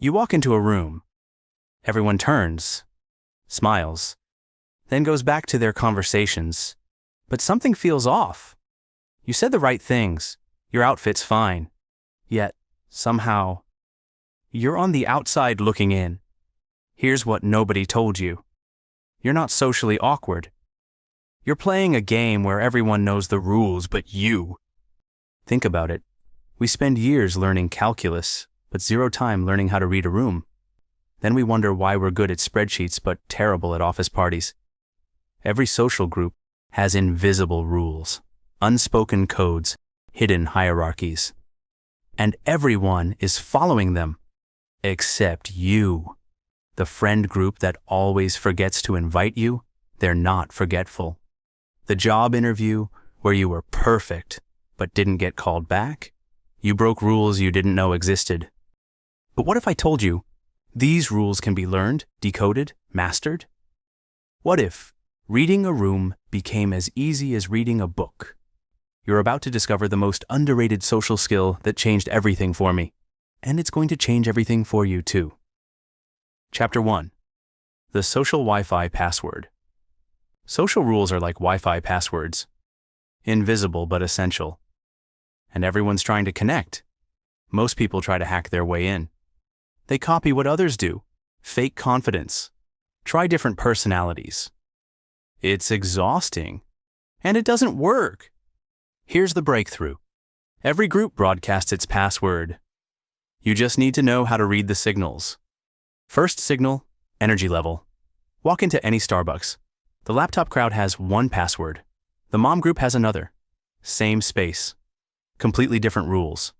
You walk into a room. Everyone turns, smiles, then goes back to their conversations. But something feels off. You said the right things. Your outfit's fine. Yet, somehow, you're on the outside looking in. Here's what nobody told you. You're not socially awkward. You're playing a game where everyone knows the rules but you. Think about it. We spend years learning calculus, but zero time learning how to read a room. Then we wonder why we're good at spreadsheets but terrible at office parties. Every social group has invisible rules, unspoken codes, hidden hierarchies. And everyone is following them, except you. The friend group that always forgets to invite you, they're not forgetful. The job interview where you were perfect but didn't get called back, you broke rules you didn't know existed. But what if I told you these rules can be learned, decoded, mastered? What if reading a room became as easy as reading a book? You're about to discover the most underrated social skill that changed everything for me. And it's going to change everything for you too. Chapter 1. The Social Wi-Fi Password. Social rules are like Wi-Fi passwords. Invisible but essential. And everyone's trying to connect. Most people try to hack their way in. They copy what others do. Fake confidence. Try different personalities. It's exhausting. And it doesn't work. Here's the breakthrough. Every group broadcasts its password. You just need to know how to read the signals. First signal, energy level. Walk into any Starbucks. The laptop crowd has one password. The mom group has another. Same space. Completely different rules.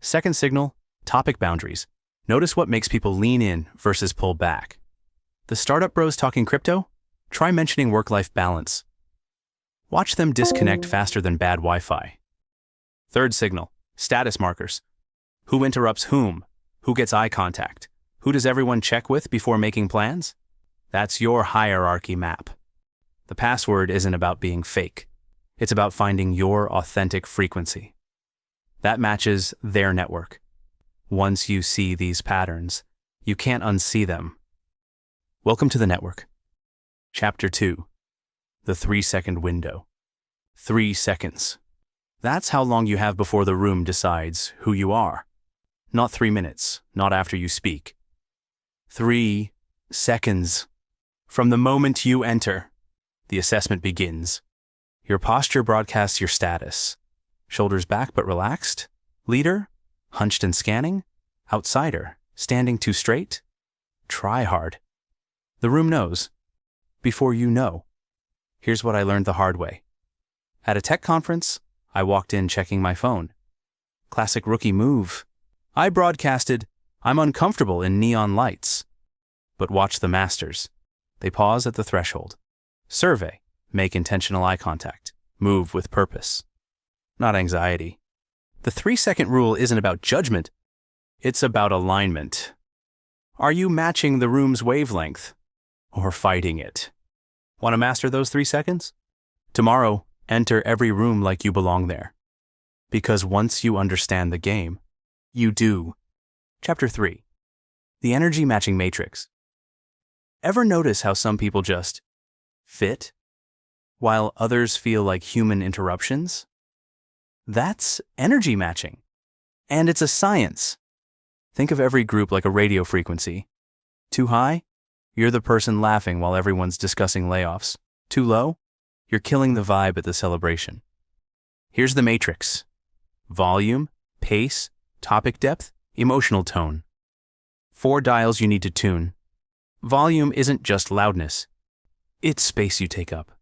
Second signal, topic boundaries. Notice what makes people lean in versus pull back. The startup bros talking crypto? Try mentioning work-life balance. Watch them disconnect faster than bad Wi-Fi. Third signal, status markers. Who interrupts whom? Who gets eye contact? Who does everyone check with before making plans? That's your hierarchy map. The password isn't about being fake. It's about finding your authentic frequency. That matches their network. Once you see these patterns, you can't unsee them. Welcome to the network. Chapter 2. The 3-second window. 3 seconds. That's how long you have before the room decides who you are. Not 3 minutes, not after you speak. 3 seconds. From the moment you enter, the assessment begins. Your posture broadcasts your status. Shoulders back but relaxed. Leader, hunched and scanning. Outsider, standing too straight. Try hard. The room knows. Before you know. Here's what I learned the hard way. At a tech conference, I walked in checking my phone. Classic rookie move. I broadcasted, I'm uncomfortable in neon lights. But watch the masters. They pause at the threshold. Survey, make intentional eye contact, move with purpose. Not anxiety. The 3-second rule isn't about judgment. It's about alignment. Are you matching the room's wavelength or fighting it? Want to master those 3 seconds? Tomorrow, enter every room like you belong there. Because once you understand the game, you do. Chapter 3. The Energy Matching Matrix. Ever notice how some people just fit, while others feel like human interruptions? That's energy matching. And it's a science. Think of every group like a radio frequency. Too high? You're the person laughing while everyone's discussing layoffs. Too low? You're killing the vibe at the celebration. Here's the matrix. Volume, pace, topic depth, emotional tone. 4 dials you need to tune. Volume isn't just loudness. It's space you take up.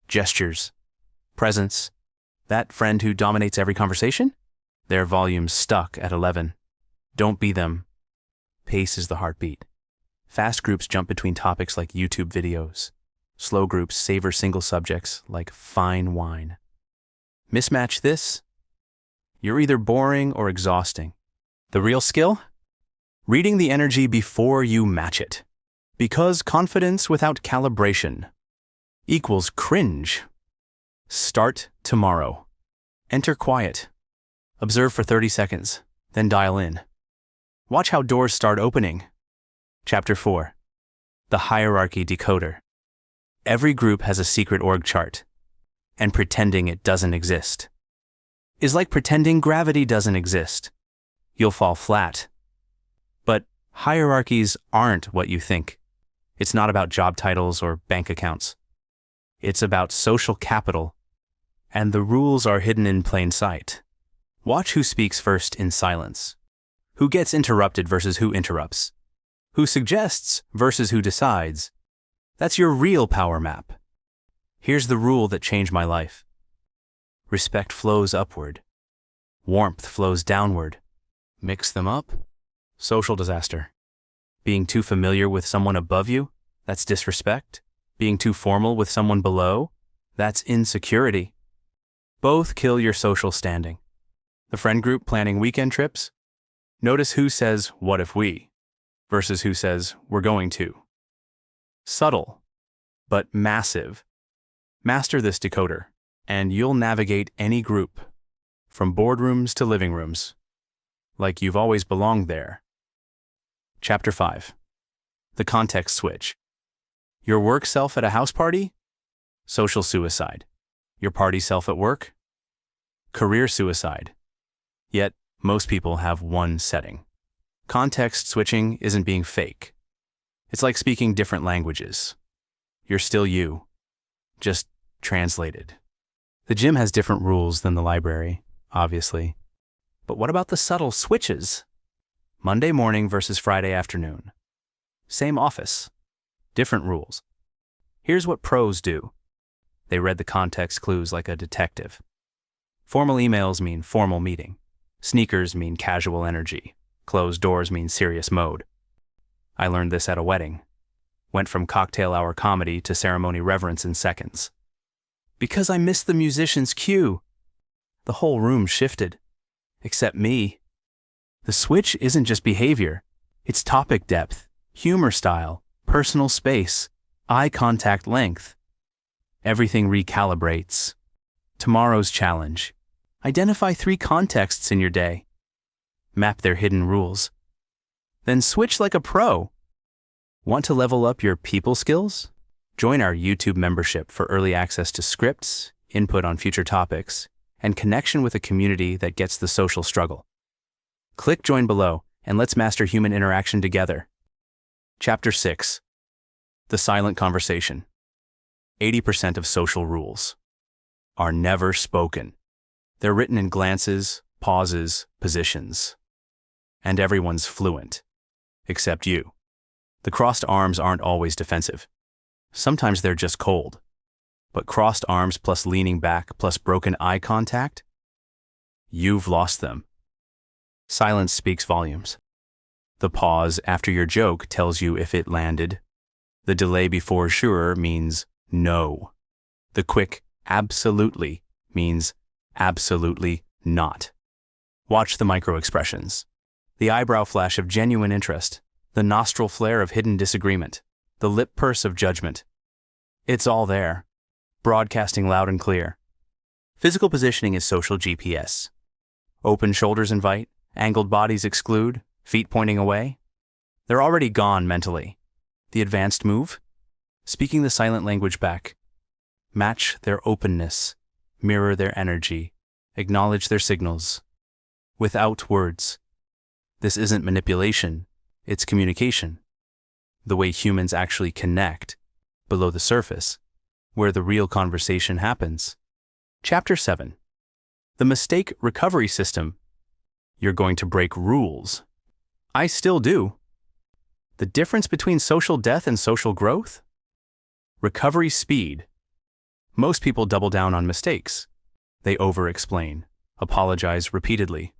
Gestures. Presence. That friend who dominates every conversation? Their volume's stuck at 11. Don't be them. Pace is the heartbeat. Fast groups jump between topics like YouTube videos. Slow groups savor single subjects like fine wine. Mismatch this? You're either boring or exhausting. The real skill? Reading the energy before you match it. Because confidence without calibration equals cringe. Start tomorrow. Enter quiet. Observe for 30 seconds, then dial in. Watch how doors start opening. Chapter 4. The Hierarchy Decoder. Every group has a secret org chart, and pretending it doesn't exist is like pretending gravity doesn't exist. You'll fall flat. But hierarchies aren't what you think. It's not about job titles or bank accounts. It's about social capital, and the rules are hidden in plain sight. Watch who speaks first in silence, who gets interrupted versus who interrupts, who suggests versus who decides. That's your real power map. Here's the rule that changed my life. Respect flows upward. Warmth flows downward. Mix them up. Social disaster. Being too familiar with someone above you, that's disrespect. Being too formal with someone below, that's insecurity. Both kill your social standing. The friend group planning weekend trips? Notice who says, "What if we?" versus who says, "We're going to." Subtle, but massive. Master this decoder, and you'll navigate any group, from boardrooms to living rooms, like you've always belonged there. Chapter 5. The Context Switch. Your work self at a house party? Social suicide. Your party self at work? Career suicide. Yet, most people have one setting. Context switching isn't being fake. It's like speaking different languages. You're still you, just translated. The gym has different rules than the library, obviously. But what about the subtle switches? Monday morning versus Friday afternoon. Same office, different rules. Here's what pros do. They read the context clues like a detective. Formal emails mean formal meeting. Sneakers mean casual energy. Closed doors mean serious mode. I learned this at a wedding. Went from cocktail hour comedy to ceremony reverence in seconds. Because I missed the musician's cue. The whole room shifted. Except me. The switch isn't just behavior. It's topic depth, humor style, personal space, eye contact length. Everything recalibrates. Tomorrow's challenge. Identify 3 contexts in your day. Map their hidden rules. Then switch like a pro. Want to level up your people skills? Join our YouTube membership for early access to scripts, input on future topics, and connection with a community that gets the social struggle. Click join below, and let's master human interaction together. Chapter 6. The Silent Conversation. 80% of social rules are never spoken. They're written in glances, pauses, positions. And everyone's fluent, except you. The crossed arms aren't always defensive. Sometimes they're just cold. But crossed arms plus leaning back plus broken eye contact? You've lost them. Silence speaks volumes. The pause after your joke tells you if it landed. The delay before sure means no. The quick absolutely means absolutely not. Watch the micro-expressions. The eyebrow flash of genuine interest. The nostril flare of hidden disagreement. The lip purse of judgment. It's all there, broadcasting loud and clear. Physical positioning is social GPS. Open shoulders invite, angled bodies exclude, feet pointing away. They're already gone mentally. The advanced move? Speaking the silent language back. Match their openness, mirror their energy, acknowledge their signals. Without words. This isn't manipulation, it's communication. The way humans actually connect, below the surface, where the real conversation happens. Chapter 7. The Mistake Recovery System. You're going to break rules. I still do. The difference between social death and social growth? Recovery speed. Most people double down on mistakes. They over-explain, apologize repeatedly,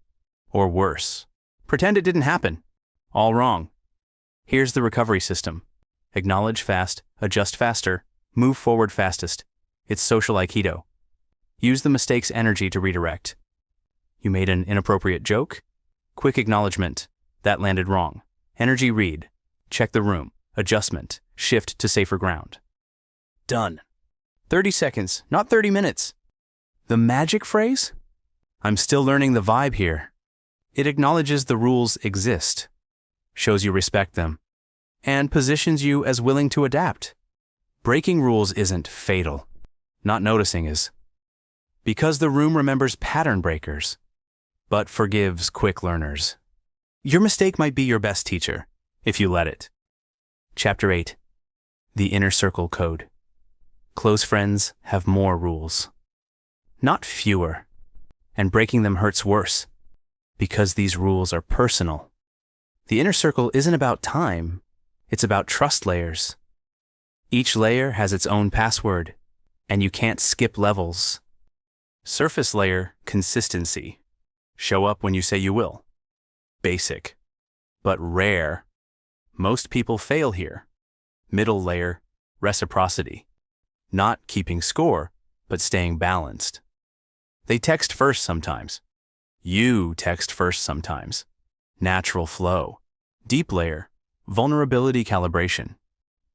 or worse, pretend it didn't happen. All wrong. Here's the recovery system. Acknowledge fast, adjust faster, move forward fastest. It's social aikido. Use the mistake's energy to redirect. You made an inappropriate joke? Quick acknowledgement. That landed wrong. Energy read. Check the room. Adjustment. Shift to safer ground. Done. 30 seconds, not 30 minutes. The magic phrase? I'm still learning the vibe here. It acknowledges the rules exist, shows you respect them, and positions you as willing to adapt. Breaking rules isn't fatal. Not noticing is. Because the room remembers pattern breakers, but forgives quick learners. Your mistake might be your best teacher, if you let it. Chapter 8. The Inner Circle Code. Close friends have more rules, not fewer, and breaking them hurts worse, because these rules are personal. The inner circle isn't about time, it's about trust layers. Each layer has its own password, and you can't skip levels. Surface layer, consistency. Show up when you say you will. Basic, but rare. Most people fail here. Middle layer, reciprocity. Not keeping score, but staying balanced. They text first sometimes. You text first sometimes. Natural flow. Deep layer, vulnerability calibration.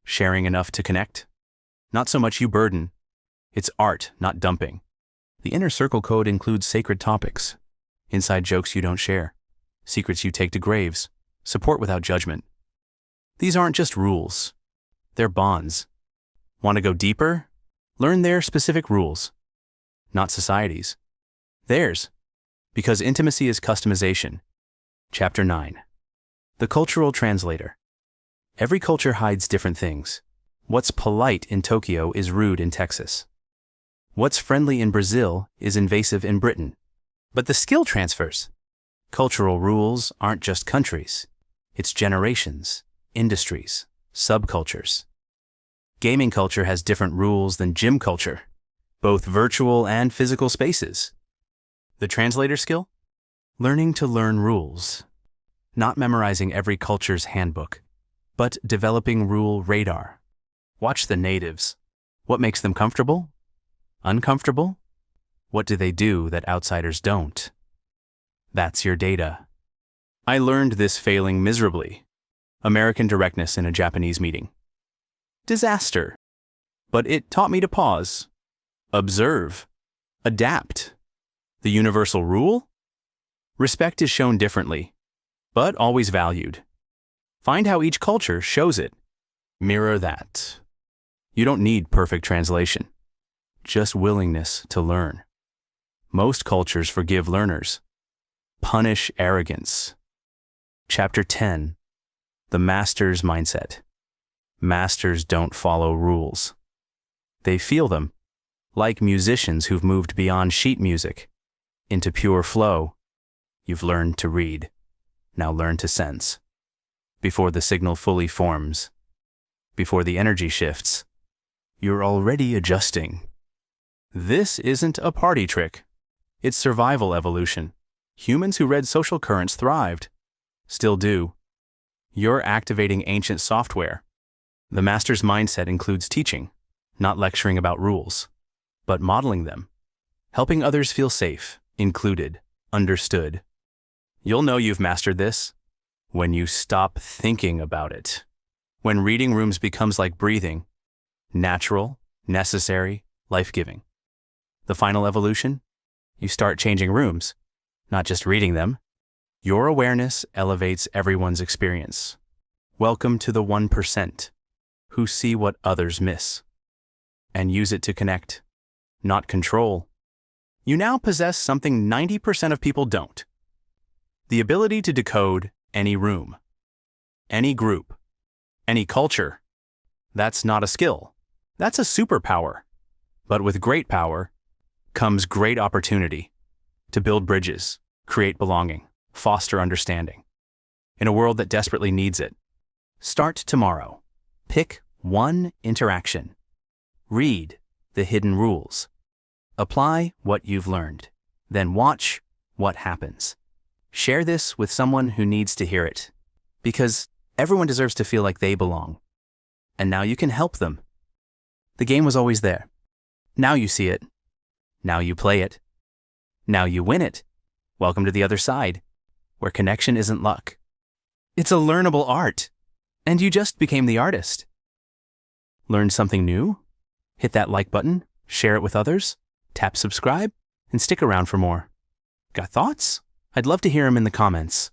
Sharing enough to connect. Not so much you burden. It's art, not dumping. The inner circle code includes sacred topics. Inside jokes you don't share. Secrets you take to graves. Support without judgment. These aren't just rules. They're bonds. Want to go deeper? Learn their specific rules. Not society's. Theirs. Because intimacy is customization. Chapter 9. The Cultural Translator. Every culture hides different things. What's polite in Tokyo is rude in Texas. What's friendly in Brazil is invasive in Britain. But the skill transfers. Cultural rules aren't just countries. It's generations, industries, subcultures. Gaming culture has different rules than gym culture, both virtual and physical spaces. The translator skill? Learning to learn rules. Not memorizing every culture's handbook, but developing rule radar. Watch the natives. What makes them comfortable? Uncomfortable? What do they do that outsiders don't? That's your data. I learned this failing miserably. American directness in a Japanese meeting. Disaster. But it taught me to pause, observe, adapt. The universal rule? Respect is shown differently, but always valued. Find how each culture shows it. Mirror that. You don't need perfect translation, just willingness to learn. Most cultures forgive learners, punish arrogance. Chapter 10. The Master's Mindset. Masters don't follow rules. They feel them, like musicians who've moved beyond sheet music into pure flow. You've learned to read. Now learn to sense. Before the signal fully forms, before the energy shifts, you're already adjusting. This isn't a party trick. It's survival evolution. Humans who read social currents thrived. Still do. You're activating ancient software. The master's mindset includes teaching, not lecturing about rules, but modeling them, helping others feel safe, included, understood. You'll know you've mastered this when you stop thinking about it. When reading rooms becomes like breathing, natural, necessary, life-giving. The final evolution? You start changing rooms, not just reading them. Your awareness elevates everyone's experience. Welcome to the 1%. Who see what others miss, and use it to connect, not control. You now possess something 90% of people don't. The ability to decode any room, any group, any culture. That's not a skill. That's a superpower. But with great power comes great opportunity to build bridges, create belonging, foster understanding. In a world that desperately needs it. Start tomorrow. Pick one interaction. Read the hidden rules. Apply what you've learned. Then watch what happens. Share this with someone who needs to hear it. Because everyone deserves to feel like they belong. And now you can help them. The game was always there. Now you see it. Now you play it. Now you win it. Welcome to the other side, where connection isn't luck. It's a learnable art. And you just became the artist. Learn something new? Hit that like button, share it with others, tap subscribe, and stick around for more. Got thoughts? I'd love to hear them in the comments.